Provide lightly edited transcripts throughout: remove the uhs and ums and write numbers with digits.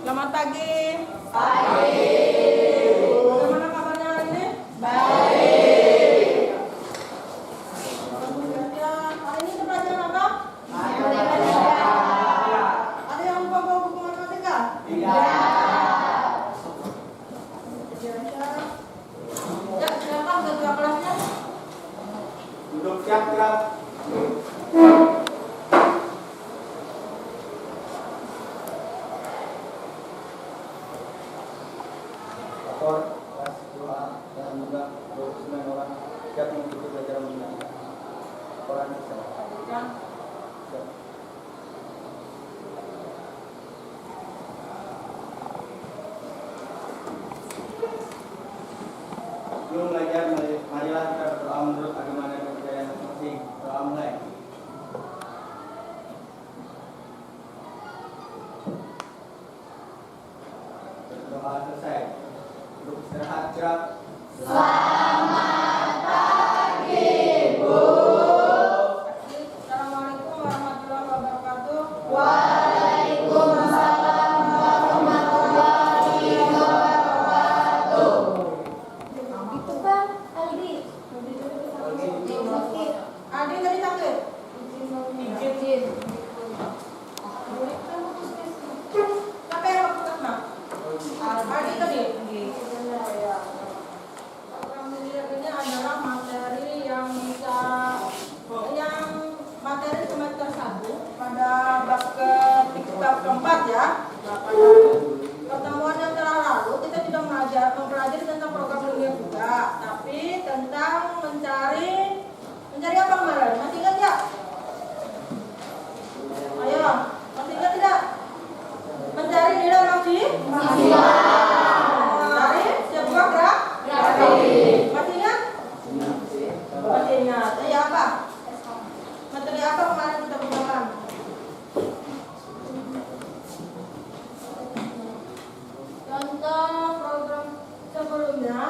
Selamat pagi. Pagi. Bagaimana kabarnya hari ini? Baik. Hari ini pelajaran apa? Matematika. Ada yang lupa bawa buku matematika? Tidak. Ya, silakan ketua kelasnya. Duduk siap gerak. Lapor kelas 2A dan juga 29 orang siap mengikuti pelajaran matematika. Laporan siap. Ya. Siap. Sebelum belajar, marilah kita berdoa menurut agama dan kepercayaan masing-masing. Doa mulai. Doa selesai. Untuk istirahat gerak. Selamat pagi, Bu. Assalamualaikum warahmatullahi wabarakatuh. Waalaikumsalam warahmatullahi wabarakatuh. Itu Bang, Aldi. Adi tadi sakit? Izin. Siapa yang waktu kena? Adi tadi? Program ini adalah materi yang materi semester 1 pada bab keempat ya. Nah, pada pertemuan yang telah lalu kita tidak mempelajari tentang program dunia juga, tapi tentang mencari apa kemarin? Masih ingat ya? Ayo, masih ingat tidak? Mencari nilai maksimal. Dari sebuah grafik. Masih ingat? Masih ingat. Ya apa? Materi apa kemarin kita gunakan? Contoh program sebelumnya.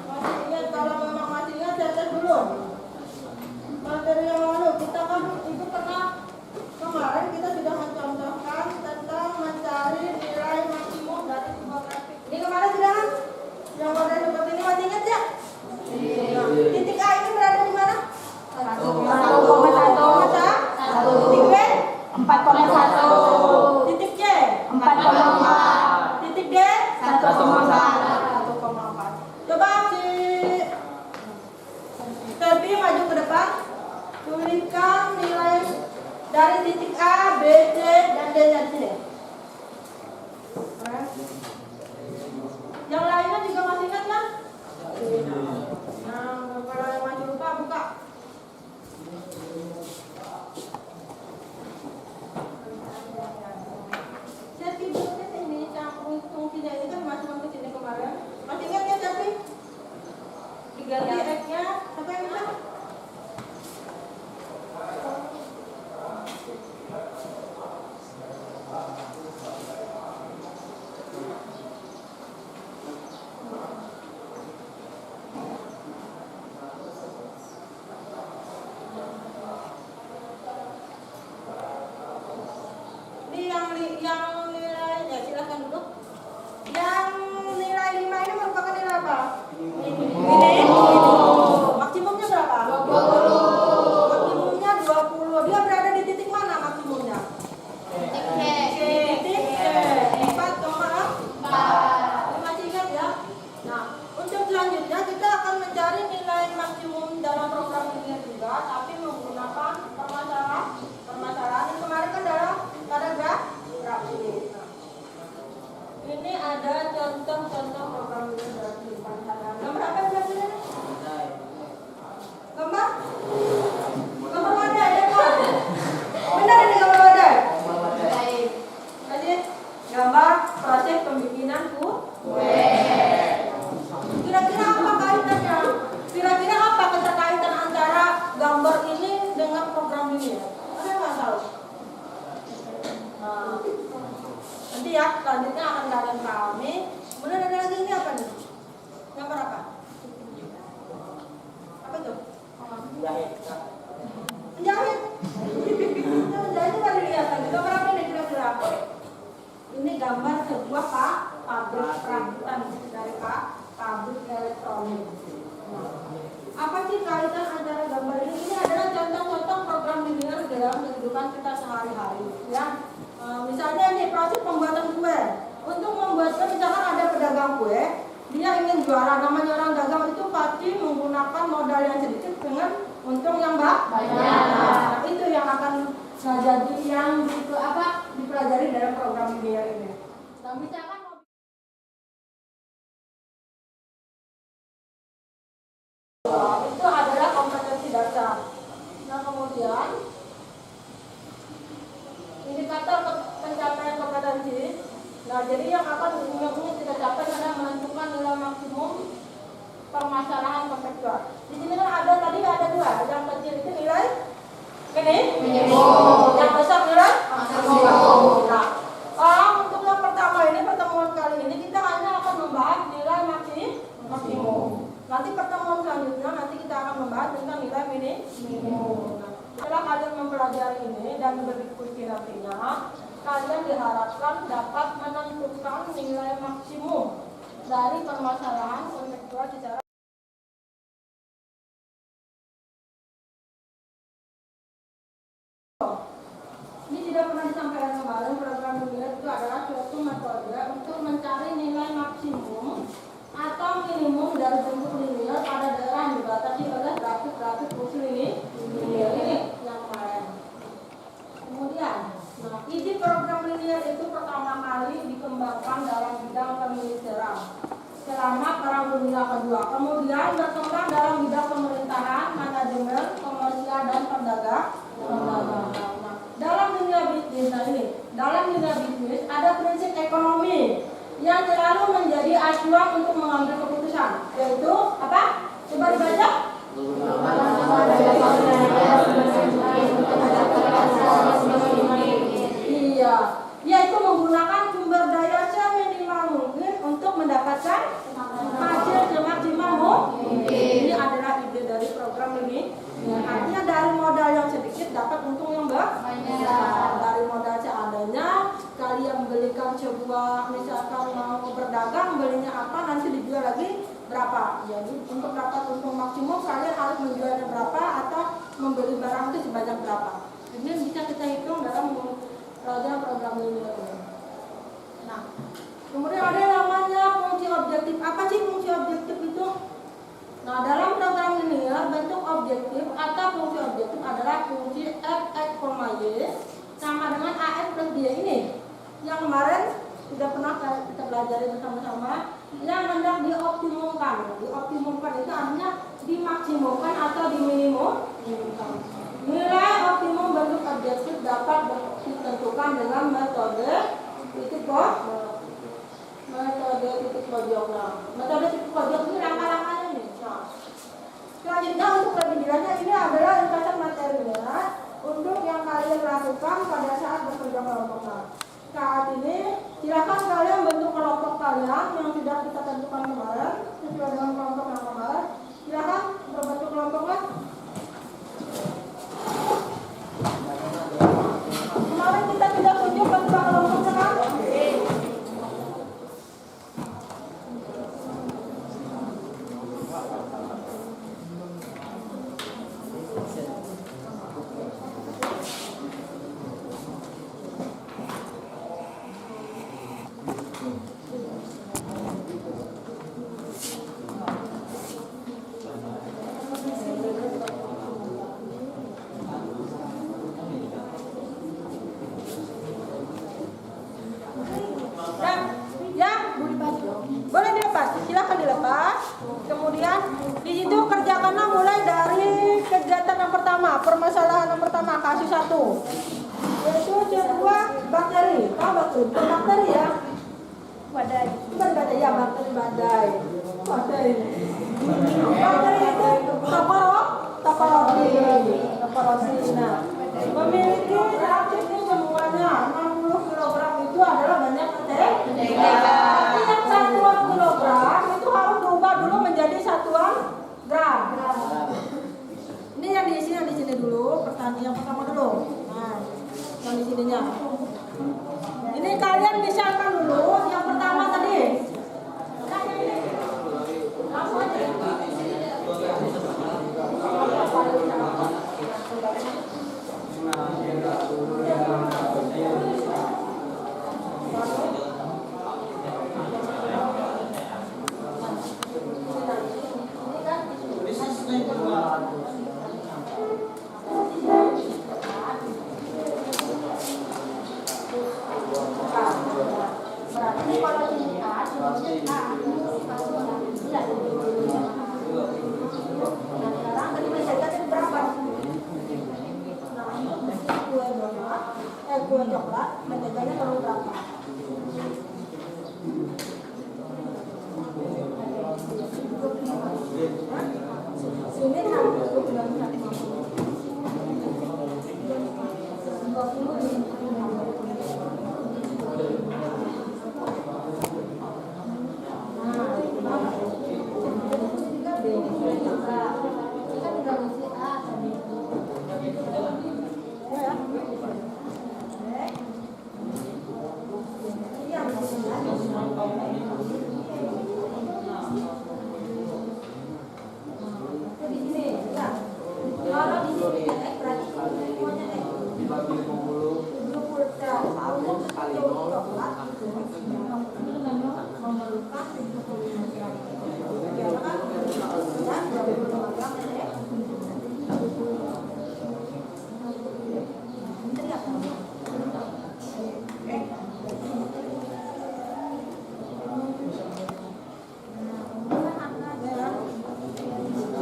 Masih ingat? Kalau memang masih ingat, saya tes dulu. Materi yang lalu kita kan itu pernah kemarin kita sudah mencontohkan tentang mencari nilai maksimum dari sebuah grafik. Ini kemarin sudah kan? Yang model seperti ini masih ingat ya? Nah, titik A ini berada di mana? 1,1. Titik B? 4,1. Titik C? 4,4. Titik D? 1,4. 1,4. Coba si Tepi maju ke depan. Tuliskan nilai dari titik A, B, C, dan D nya di sini. Yang lainnya juga masih ingat kan? Nah, kalau yang masih lupa buka. Sesi berikut ini fungsinya ini kan masuk ke sini kemarin. Masih ingat ya Sesi? Diganti X-nya, apa yang bilang? Ini yang nilai, ya silahkan duduk. Yang nilai 5 ini merupakan nilai apa? Ini. Maksimumnya berapa? 20. Maksimumnya 20. Dia berada di titik mana maksimumnya? Titik C. Titik C. 4,4. Ini masih ingat ya? Nah, untuk selanjutnya kita akan mencari nilai maksimum dalam program ini juga, tapi menggunakan permasalahan yang kemarin kan pada grafik. Nah, ini ada contoh-contoh program ini grafik. Gambar apa yang ini? Gambar? Gambar wadai ya kan? Benar ini gambar wadai? Baik. Jadi gambar proses pembikinan kue. Kira-kira apa kaitannya? Kira-kira apa keterkaitan antara gambar ini dengan program ini? Ada yang nggak tahu? Nah, nanti ya selanjutnya akan kalian pahami. Kemudian ada perakitan dari pabrik elektronik. Nah, apa sih kaitan antara gambar ini? Ini adalah contoh-contoh program linear dalam kehidupan kita sehari-hari. Ya, misalnya ini proses pembuatan kue. Untuk membuat kue, misalkan ada pedagang kue, dia ingin jualan. Namanya orang dagang itu pasti menggunakan modal yang sedikit dengan untung yang banyak. Nah, itu yang akan jadi yang dipelajari dalam program linear ini. Nah, misalkan itu adalah kompetensi dasar. Nah, kemudian indikator pencapaian kompetensi. Nah, jadi yang akan kita capai adalah menentukan nilai maksimum permasalahan konseptual. Di sini kan ada dua. Yang kecil itu nilai minimum. Yang besar nilai maksimum. Nah, untuk yang pertama ini, pertemuan kali ini kita hanya akan membahas nilai maksimum. Nanti pertemuan selanjutnya kita akan membahas tentang nilai minimum. Nah, setelah kalian mempelajari ini dan berdiskusi nantinya, kalian diharapkan dapat menentukan nilai maksimum dari permasalahan konseptual secara ini tidak pernah disampaikan kemarin. Program linear itu adalah suatu metode untuk mencari nilai maksimum atau minimum dari bentuk linear pada daerah yang dibatasi oleh grafik fungsi linear ini yang kemarin. Kemudian, ide program linear itu pertama kali dikembangkan dalam bidang pemiliteran selama Perang Dunia Kedua. Kemudian berkembang dalam bidang pemerintahan, manajemen, komersial dan perdagangan. Dalam dunia bisnis ada prinsip ekonomi yang selalu menjadi acuan untuk mengambil keputusan, yaitu apa? Coba dibaca. Iya, yaitu menggunakan sumber daya seminimal mungkin untuk mendapatkan hasil semaksimal mungkin. Ini adalah ide dari program ini. Artinya dari modal yang sedikit dapat untung yang banyak. Dari modal seadanya, kalian belikan sebuah, misalkan mau berdagang, belinya apa, nanti dijual lagi berapa. Jadi untuk dapat untung maksimum, kalian harus menjualnya berapa atau membeli barang itu sebanyak berapa. Ini bisa kita hitung dalam program ini. Nah, kemudian ada yang namanya fungsi objektif. Apa sih fungsi objektif itu? Nah, dalam program linear, bentuk objektif atau fungsi objektif adalah fungsi f(x, y) sama dengan ax plus y ini. Yang kemarin sudah pernah kita pelajari bersama-sama, yang hendak dioptimumkan. Dioptimumkan itu artinya dimaksimumkan atau diminimumkan. Nilai optimum bentuk objektif dapat ditentukan dengan metode titik pojok. Metode titik pojok ini langkah-langkahnya nih. Selanjutnya untuk lebih jelasnya, ini adalah ringkasan materinya untuk yang kalian lakukan pada saat bekerja kelompok. Saat ini silakan kalian bentuk kelompok kalian yang sudah kita tentukan kemarin sesuai dengan kelompok yang kemarin. Silakan berbentuk kelompoknya. Kemarin kita sudah tunjuk bentuk kelompoknya kan? Boleh dilepas, silakan dilepas. Kemudian di situ kerjakanlah mulai dari kegiatan yang pertama, permasalahan yang pertama, kasus 1, yaitu sebuah bakteri. Tahu bakteri ya? Badai. Bukan badai ya, bakteri badai. Bakteri itu taporosi. Nah, memiliki reaksi semuanya 60 kg itu adalah banyak mentega. Satuan kilogram itu harus berubah dulu menjadi satuan gram. Ini yang di sini dulu, pertanyaan yang pertama dulu. Nah, yang di sininya. Ini kalian misalkan dulu yang pertama tadi Sini satu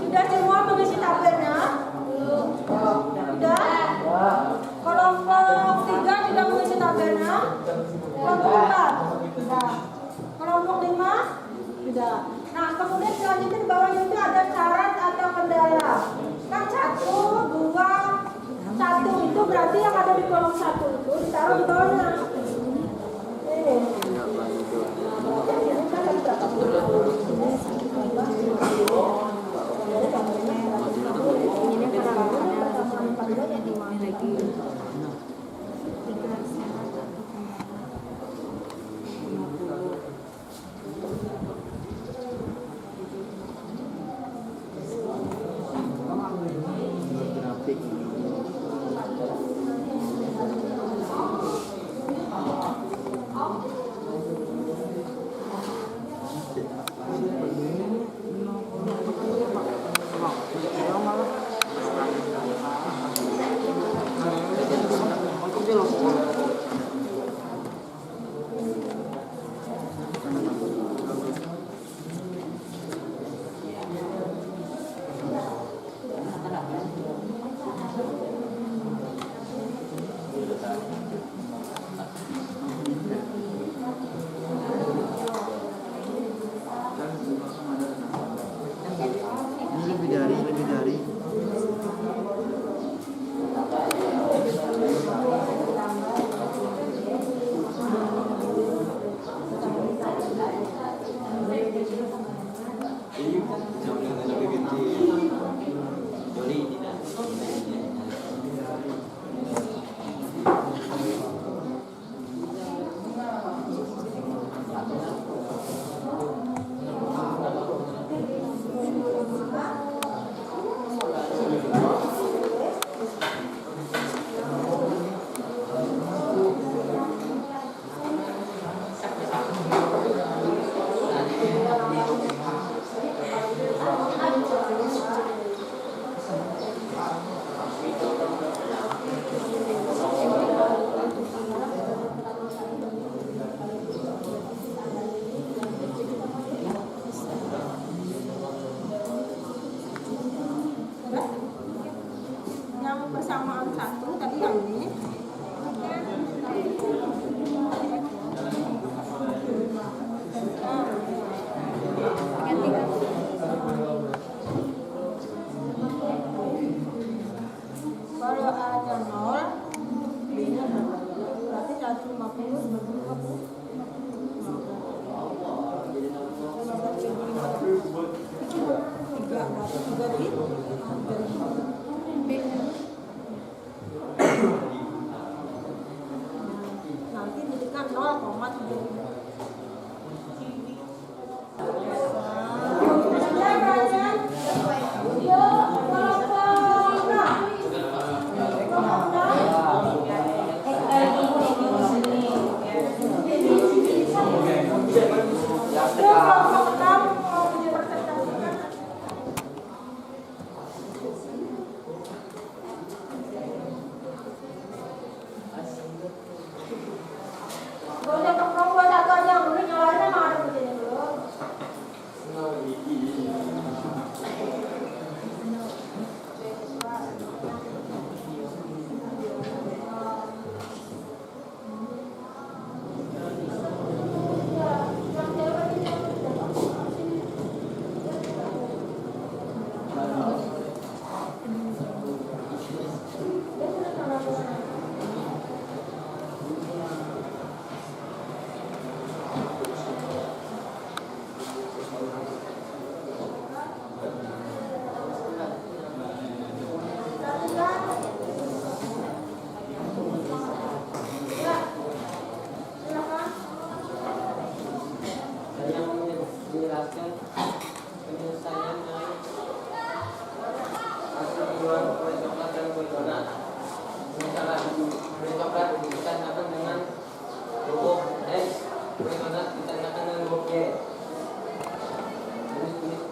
Sudah semua mengisi tabelnya? Sudah? Kelompok 3 sudah mengisi tabelnya? Kelompok 4? Sudah. Kelompok 5? Sudah. Nah, kemudian selanjutnya di bawahnya itu ada syarat atau kendala. Kan 1, 2, 1 itu berarti yang ada di kolom 1 itu ditaruh di bawahnya.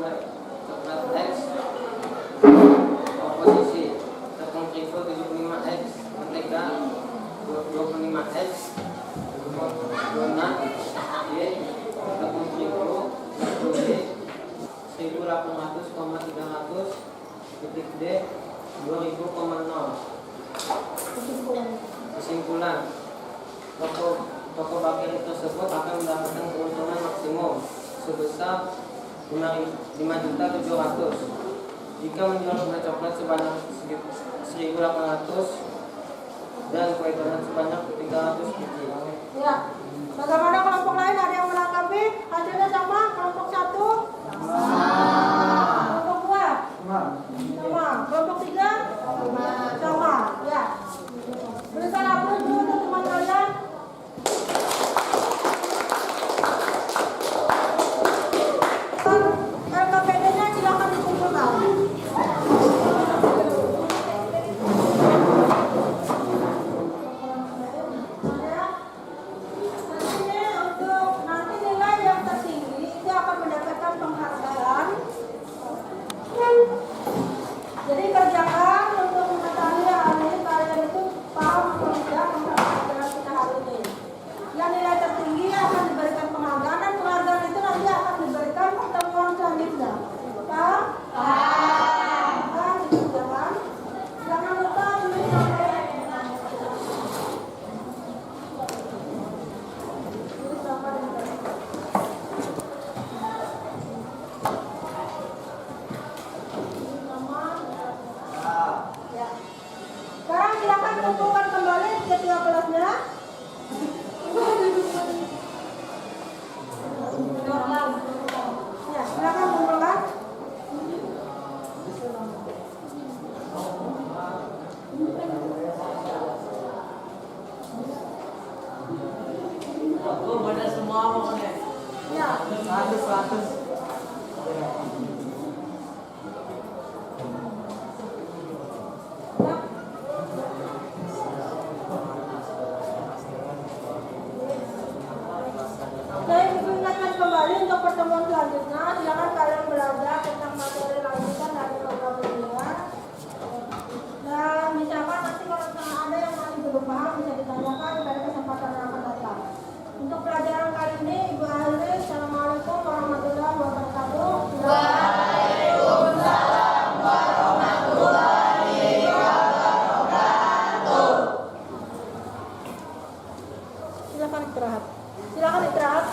coklat X, komposisi tepung terigu 75X, mentega 25X, donat Y, tepung terigu 1 Y, 1800,300, titik D 2000,0. Kesimpulan, toko bakery tersebut akan mendapatkan keuntungan maksimum sebesar 5.700.000 jika menjual kue coklat sebanyak 1.800 dan kue donat sebanyak 300 biji. Ya. Bagaimana kelompok lain, ada yang menanggapi? Hasilnya sama? Kelompok 1? Kelompok 2? Sama. Kelompok 3? Sama. Ya. Berikan aplaus dulu untuk teman kalian. LKPD-nya silakan dikumpulkan. Nanti nilai yang tertinggi itu akan mendapatkan penghargaan. Jadi kerjakan untuk mengetahui hal ini, kalian itu paham atau tidak tentang pelajaran kita hari ini. Yang nilai tertinggi akan diberikan penghargaan, dan penghargaan itu nanti akan diberikan pertemuan selanjutnya. Paham? Paham? Jangan lupa tulis sampai ya. Sekarang silakan kumpulkan kembali ketua kelasnya. Ya, silakan kumpulkan. Ya. Saya ingatkan kembali untuk pertemuan selanjutnya. Silakan kalian belajar tentang materi lanjutan dari program ini. Dan misalkan nanti kalau ada yang masih belum paham bisa ditanyakan pada kesempatan yang akan datang. Untuk pelajaran kali ini, Ibu akhiri. Assalamualaikum warahmatullahi wabarakatuh. Waalaikumsalam warahmatullahi wabarakatuh. Silakan istirahat.